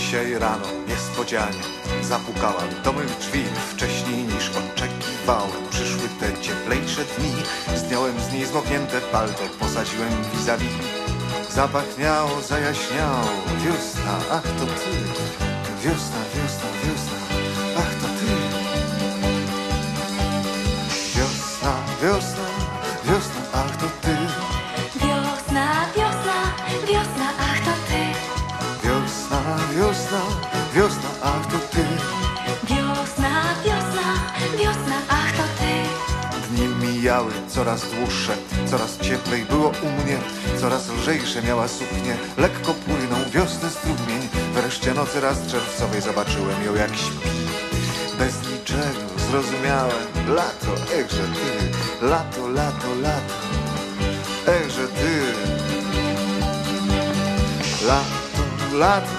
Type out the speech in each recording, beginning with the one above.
Dzisiaj rano niespodzianie zapukałem do mych drzwi. Wcześniej niż oczekiwałem przyszły te cieplejsze dni. Zdjąłem z niej zmoknięte palto, posadziłem vis-a-vis. Zapachniało, zajaśniało, wiosna, ach to ty. Wiosna, wiosna, wiosna, ach to ty. Wiosna, wiosna, wiosna, ach to ty. Wiosna, wiosna, wiosna, ach to ty. Wiosna, wiosna, wiosna, ach to ty. Wiosna, wiosna, wiosna, ach to ty. Dni mijały coraz dłuższe, coraz cieplej było u mnie. Coraz lżejsze miała suknie, lekko płynął wiosny strumień. Wreszcie nocy raz czerwcowej zobaczyłem ją jak śpi. Bez niczego zrozumiałem, lato, echże ty. Lato, lato, lato, echże ty. Lato, lato,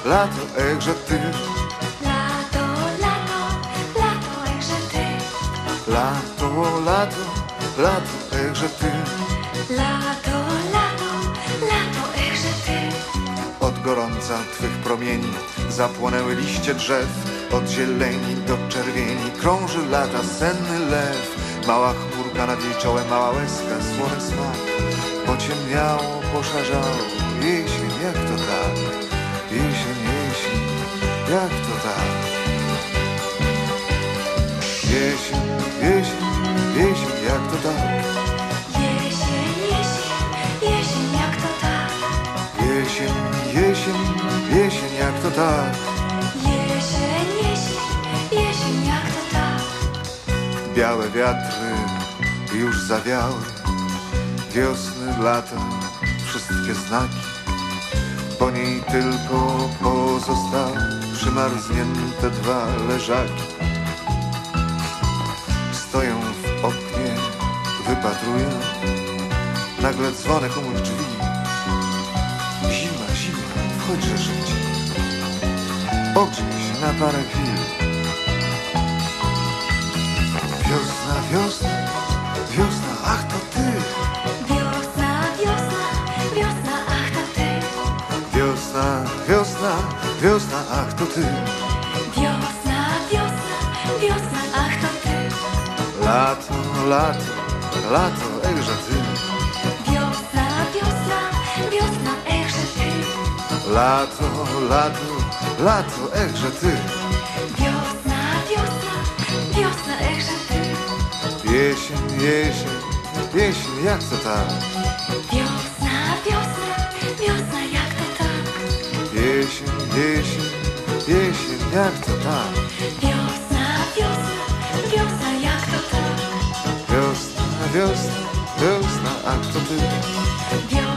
lato, echże ty. Lato, lato, lato, echże ty. Lato, lato, lato, echże ty. Lato, lato, lato, echże ty. Od gorąca twych promieni zapłonęły liście drzew. Od zieleni do czerwieni krąży lata senny lew. Mała chmurka nad jej czołem, mała łezka, słony smak. Pociemniało, poszarzało, jesień, jak to tak? Jesień, jesień, jak to tak? Jesień, jesień, jesień, jak to tak? Jesień, jesień, jesień, jak to tak? Jesień, jesień, jesień, jak to tak? Jesień, jesień, jesień, jak to tak? Białe wiatry już zawiały, wiosny, lata, wszystkie znaki. Po niej tylko pozostały przymarznięte dwa leżaki. Stoję w oknie, wypatruję, nagle dzwonek u mych drzwi. Zima, zima, wchodźże żyć, ogrzej się na parę chwil. Wiosna, wiosna, wiosna, ach to ty. Wiosna, wiosna, wiosna, ach to ty. Wiosna, wiosna, wiosna, ach to ty. Wiosna, wiosna, wiosna, ach to ty. Lato, lato, lato, echże ty. Wiosna, wiosna, wiosna, echże ty. Lato, lato, lato, echże ty. Wiosna, wiosna, wiosna, echże ty. Jesień, jesień, jesień, jak to tak? Wiosna, wiosna, wiosna, jak to tak? Jesień, jesień, jesień, jak to tak? Wiosna, wiosna, wiosna, jak to tak? Wiosna, wiosna, wiosna, ach to ty. Wiosna,